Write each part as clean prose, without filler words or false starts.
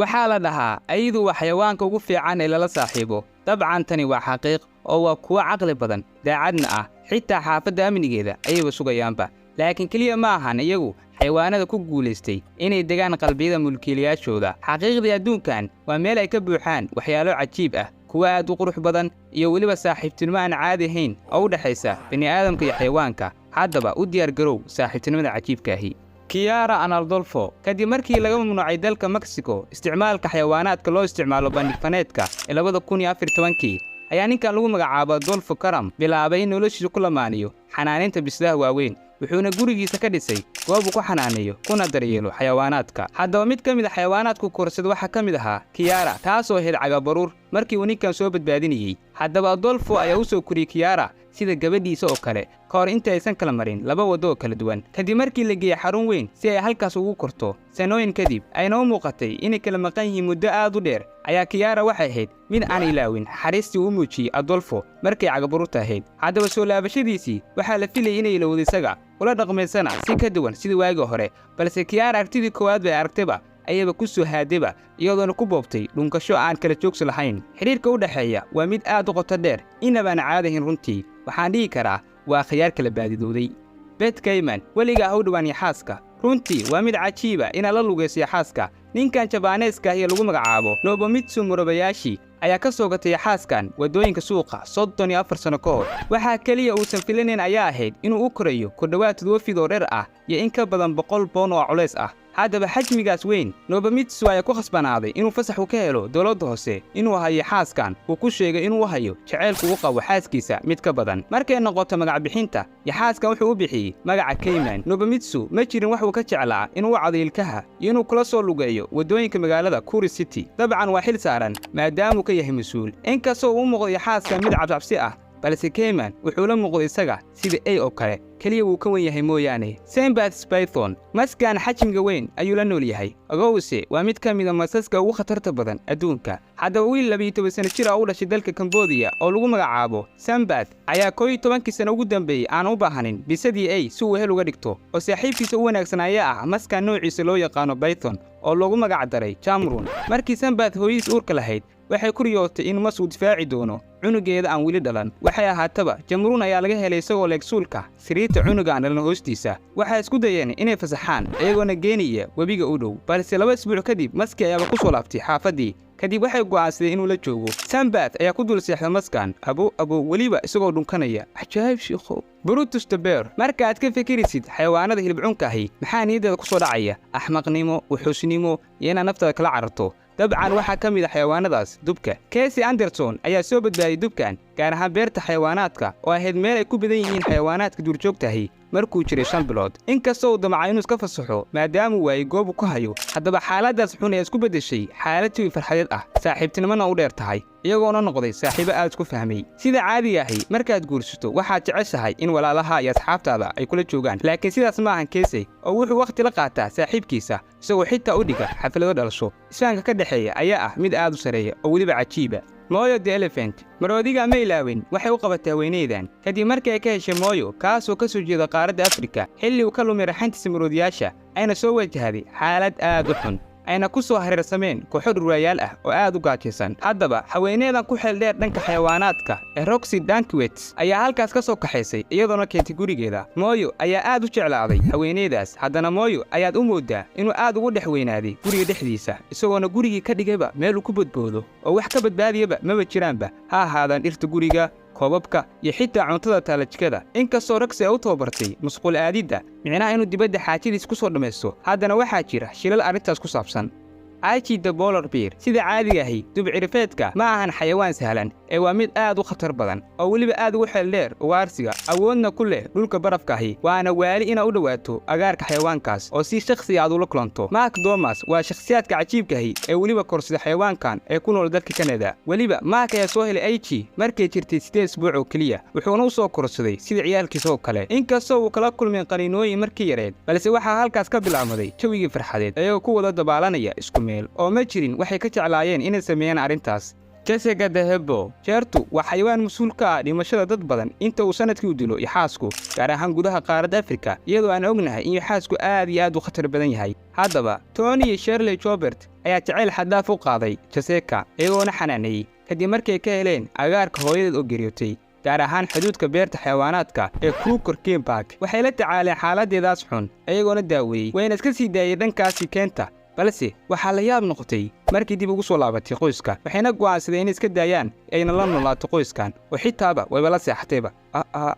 waxaa la dhahaa aydu waa xayawaanka ugu fiican ee lala saaxiibo. dabcan tani waa xaqiiq oo waa kuwa caqli badan, daacadna ah, xitaa xaafadda amnigeeda ayayba sugayaanba. laakiin keliya ma ahan iyagu xayawaanada ku guulaystay inay degaan qalbiyada mulkiilayaashooda. xaqiiqdii adduunkan waa meel ay ka buuxaan waxyaalo cajiib ah, kuwa aad u qurux badan iyo weliba saaxiibtinimo aan caadi ahayn oo u dhexaysa bini'aadamka iyo xayawaanka. haddaba u diyaar garow saaxiibtinimada cajiibka ahi. Kiara Analdolfo kadib markii laga mamnuucay dalka Mexico isticmaalka xayawaanaadka loo isticmaalo bandhig-faneedka ee 2014 ayaa ninkan lagu magacaabo Adolfo Karam bilaabay in noloshiisa ku lamaaniyo xanaaninta bislaha waaweyn. wuxuuna gurigiisa ka dhisay goob uu ku xanaaneeyo kuna daryeelo xayawaanaadka. haddaba mid ka mid ah xayawaanaadku korsada waxaa ka mid ahaa Kiara, taasoo hel cagabaruur markii uu ninkan soo badbaadinayay. haddaba Adolfo ayaa u soo koriyey Kiara sida gabadhiisa oo kale ka hor inta aysan kala marin laba waddo oo kala duwan. kadib markii la geeyey xarun weyn si ay halkaas ugu korto sanooyin kadib ayna u muuqatay inay kala maqan yihiin muddo aad u dheer, ayaa Kiara waxay ahayd mid aan ilaawin xariistii uu muujiyey Adolfo markay cagabaruurta ahayd. haddaba soo laabashadiisii waxaa la filayay inay ilowday isaga ula dhaqmaysana si ka duwan sidii waagii hore, balse Kiara aragtidii koowaad bay aragtayba ayaba ku soo haadeba iyadoona ku boobtay dhunkasho aan kala joogsi lahayn. xidhiirka u dhexeeya waa mid aad u qoto dheer, inaba aan caadahin runtii. waxaan dhihi karaa waa khiyaar kala baadidooday. Beth Cayman weligaa ha u dhowaan yaxaaska. runtii waa mid cajiiba inaad la lugayso yaxaaska. ninkan Jabaaneeska iyo lagu magacaabo Nobumitsu Murabayashi ayaa ka soo gatay yaxaaskan waddooyinka suuqa 34 sano ka hor. waxaa keliya uusan filanayn ayaa ahayd inuu u korayo ku dhowaad 7 fidoo dheer ah iyo in ka badan 100 pound oo culays ah. haddaba xajmigaas weyn Nobumitsu ayaa ku khasbanaaday inuu fasax u ka helo dowladda hoose inuu hayo xaaskan. uu ku sheegay inuu hayo jaceylku u qabo xaaskiisa mid ka badan. markay noqoto magac bixinta, yaxaaskan wuxuu u bixiyey magaca Cayman. Nobumitsu ma jirin wax uu ka jeclaa inuu wacdo ilkaha iyo inuu kula soo lugeeyo waddooyinka magaalada Kuri City. dabcan waa xil saaran maadaamuu ka yahay mas-uul. inkastoo uu muuqdo yaxaaskan mid cabsicabsi ah, balse Cayman wuxuu la muuqday isaga sida ay oo kale, keliya wuu ka wen yahay mooyaane. Saint-Beth's Python maskan xajmiga weyn ayuu la nool yahay. ogowse waa mid ka mid a masaska ugu khatarta badan adduunka. haddaba wiil 12 sano jir ah u dhashay dalka Cambodia oo lagu magacaabo Saint-Beth ayaa 11 sano ugu dambeeyey aan u baahanin bisadii ay si uu hel uga dhigto, oo saaxiibkiisa u wanaagsan ayaa ah maskan noociisa loo yaqaano Python oo loogu magac daray Jamrun. markii Saint-Beth hooyadiis uurka lahayd waxay ku riyootay in mas uu difaaci doono cunugeeda aan weli dhalan. waxay ahaataba Jamrun ayaa laga helay isagoo leegsuulka sariirta cunuga aan dhalan hoostiisa. waxay isku dayeen inay fasaxaan iyagoona geenaya webiga u dhow, balse 2 isbuuc kadib maskii ayaaba ku soo laabtay xaafaddii. kadib waxay go'aansadeen inuu la joogo. Saint-Beth ayaa ku dul seexday maskan abo weliba isagoo dhunkanaya. cajaa'ib shiikhow. Brutus the Bear marka aad ka fikiraysid xayawaanada hilibcunka ahi, maxaa niyadda ku soo dhacaya? axmaqnimo, wuxuusnimo iyo inaad naftada kala cararto. dabcan waxaa ka mid ah xayawaanadaas dubka. Casey Anderson ayaa soo badbaadiyey dubkan, gaar ahaan beerta xayawaanaadka oo ahayd meel ay ku badan yihiin xayawaanaadka duurjoogtahi markuu jiray 5 bilood. inkastoo uu damcay inuu iska fasaxo maadaamuu waayey goob uu ku hayo, haddaba xaaladdaas xun ee isku beddeshay xaalad jawi farxadeed ah, saaxiibtinimona u dheer tahay, iyagoona noqday saaxiibo aad isku fahmay. sida caadiga ahi markaad guursato waxaad jeceshahay in walaalaha iyo asxaabtaada ay kula joogaan, laakiin sidaas ma ahan Casey oo wuxuu waqti la qaataa saaxiibkiisa isagoo xitaa u dhiga xaflado dhalasho. isfahanka ka dhexeeya ayaa ah mid aad u sareeya oo weliba cajiiba. Moyo the Elephant maroodiga ma ilaawin waxay u qabatay haweeneydan kadib markii ay ka heshay Moyo, kaasoo ka soo jeeda qaaradda Afrika xilli uu ka lumay raxantiisa maroodiyaasha ayna soo wajahday xaalad aad u xun, ayna ku soo hareersameen kooxo dhurwaayaal ah oo aad u gaajaysan. haddaba haweeneydan ku xeel dheer dhanka xayawaanaadka ee Roxy Dankiewicz ayaa halkaas ka soo kaxaysay iyadoona keentay gurigeeda. Moyo ayaa aad u jeclaaday haweeneydaas. haddana Moyo ayaad u moodaa inuu aad ugu dhex weynaaday guriga dhexdiisa, isagoona gurigii ka dhigayba meel uu ku badboodo oo wax ka badbaadiyaba maba jiraanba, ha ahaadaan dhirta guriga, koobabka iyo xitaa cuntada taalajikada. inkastoo Roxy ay u tababartay musqul aadidda, micnaha inuu dibadda xaajadiis ku soo dhammaysto, haddana waxaa jira shilal arrintaas ku saabsan. Archie the Polar Bear sida caadiga ahi dub-cirifeedka ma ahan xayawaan sahlan ee waa mid aad u khatar badan oo weliba aad ugu xeel dheer ugaarsiga, awoodna ku leh dhulka barafka ahi. waana waali inaad u dhowaato agaarka xayawaankaas oo si shakhsi aad ula kulanto. Mark Thomas waa shakhsiyaadka cajiibka ahi ee weliba korsada xayawaankan ee ku nool dalka Canada. weliba Mark ayaa soo helay Archie markay jirtay 8 isbuuc oo keliya, wuxuuna u soo korsaday sida ciyaalkiisa oo kale. inkastoo uu kala kulmay qaniinooyin markii yareed, balse waxaa halkaas ka bilaabmaday jawigii farxadeed iyagoo ku wada dabaalanaya isku oo ma jirin waxay ka jeclaayeen inay sameeyaan arrintaas. Jessica the Hippo jeertu waa xayawaan mas'uul ka ah dhimashada dad badan inta uu sanadkii u dilo yaxaasku gaar ahaan gudaha qaaradda Afrika iyadoo aan ognahay in yaxaasku aad iyo aad u khatar badan yahay. Haddaba Tony iyo Shirley Jobert ayaa jacayl xad dhaaf u qaaday Jessica iyagoona xanaaneeyay kadib markay ka heleen agaarka hooyadeed oo geeriyootay gaar ahaan xuduudka beerta xayawaanaadka ee Kruger Game Park. Waxay la tacaaleen xaaladdeedaas xun iyagoona daaweeyay wayna iska sii daayay dhankaasi keenta balse waxaa la yaab noqotay markii dib ugu soo laabatay qoyska waxayna go'aansadeen inay iska daayaan ayna la noolaato qoyskan oo xitaaba wayba la seexatayba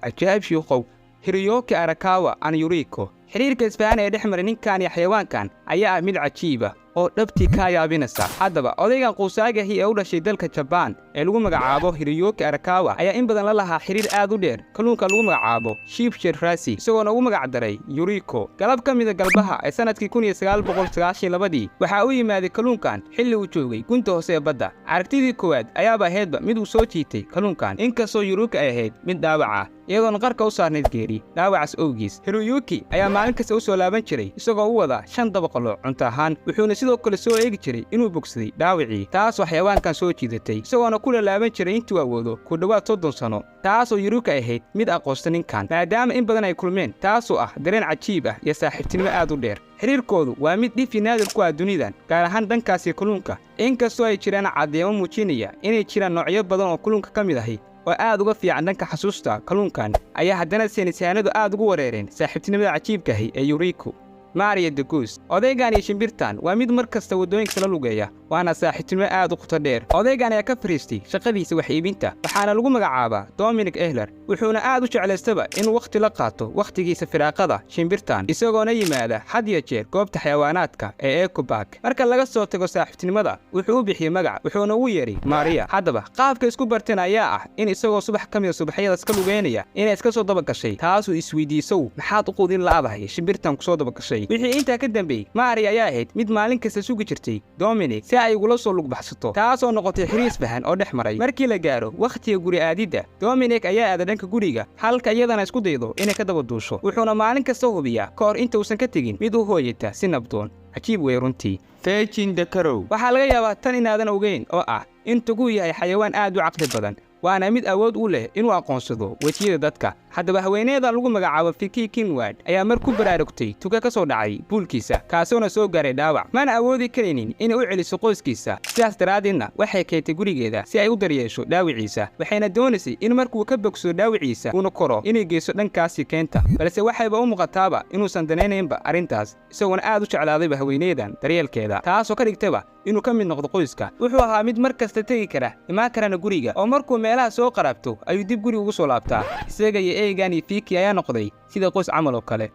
ajaa'ib shiiqow Hiroyuki Arakawa and Yuriko xiriirka isfahan ee dhex maray ninkan iyo xayawaankan ayaa ah mid cajiib ah oo dhabtii ka yaabinaysa. Haddaba odaygan quusaagahi ee u dhashay dalka Japan ee lagu magacaabo Hiroyuki Arakawa ayaa in badan la lahaa xiriir aad u dheer kalluunka lagu magacaabo Sheepshead Rasi isagoo ugu magac daray Yuriko. Galab ka mid ah galbaha ee sanadkii 1992 waxa uu yimaaday kalluunkan xilli uu joogay gunta hoose ee badda. Aragtidii koowaad ayaaba ahaydba mid uu soo jiitay kalluunkan inkastoo Yuriko ay ahayd mid dhaawac ah iyadoona qarka u saarnayd geeri dhaawacaas awgiis. Hiroyuki ayaa maalin kasta u soo laaban jiray isagoo u wada 5 dabaqalo cunto ahaan wuxuuna sidoo kale soo eegi jiray inuu bogsaday dhaawacii taasoo xayawaankan soo jiidatay isagoona ku laaban jiray intuu awoodo ku dhawaad 30 sano taasoo Yuriko ahayd mid aqoonsta ninkan maadaama in badan ay kulmeen taasoo ah dareen cajiib ah iyo saaxiibtinimo aad u dheer. xiriirkoodu waa mid dhif naadir ku ah dunidan gaar ahaan dhankaasi kalluunka inkastoo ay jiraan caddeemo muujinaya inay jiraan noocyo badan oo kalluunka ka mid ahi oo aad uga fiican dhanka xasuusta kalluunkan ayaa haddana saynisyahannadu aad ugu wareereen saaxiibtinimada cajiibka ahi ee Yuriko. Maria the Goose odaygan iyo shimbirtan waa mid mar kasta wadooyinka la lugeeya waana saaxiibtinimo aad u qoto dheer. Odaygan ayaa ka fariistay shaqadiisa wax iibinta waxaana lagu magacaabaa Dominic Ehler wuxuuna aad u jeclaystaba inuu waqti la qaato waqtigiisa firaaqada shimbirtan isagoona yimaada had iyo jeer goobta xayawaanaadka ee Eco Park. Marka laga soo tago saaxiibtinimada wuxuu u bixiyay magac wuxuuna ugu yeeray Maria. Haddaba qaabka isku barteen ayaa ah in isagoo subax ka mid ah subaxyada iska lugeynaya inay iska soo daba gashay taasoo isweydiisow maxaad u quudin la'aadahay shimbirtan ku soo daba gashay. wixii inta ka dambeeyay Maria ayaa ahayd mid maalin kasta sugi jirtay Dominic si ay ugula soo lug baxsato taasoo noqotay xiriir isfahan oo dhex maray. Markii la gaaro waqtiga guri aadida Dominic ayaa aada dhanka guriga halka iyadana isku daydo inay ka daba duusho wuxuuna maalin kasta hubiyaa ka hor inta uusan ka tegin mid u hooyata si nabdoon. cajiib way runtii. Fetching the Crow waxaa laga yaabaa tan inaadan ogeyn oo ah in tugu yahay xayawaan aad u caqli badan waana mid awood u leh inuu aqoonsado wajiyada dadka. Haddaba haweeneyda lagu magacaabo Vicky Kinward ayaa mar ku baraarugtay tuga ka soo dhacay buulkiisa kaasoona soo gaaray dhaawac mana awoodi karaynin inay u celiso qoyskiisa sidaas daraaddeedna waxay keentay gurigeeda si ay u daryeesho dhaawiciisa waxayna doonaysay in markuu ka bogsado dhaawiciisa uuna koro inay geyso dhankaasi keenta balse waxayba u muuqataaba inuusan danaynaynba arrintaas isagoona aad u jeclaadayba haweeneydan daryeelkeeda taasoo ka dhigtayba inuu ka mid noqdo qoyska. Wuxuu ahaa mid mar kasta tegi kara imaan karana guriga oo markuu meelaha soo qarabto ayuu dib guriga ugu soo laabtaa isaga iyo eegan iyo Vicky ayaa noqday sida qoys camal oo kale.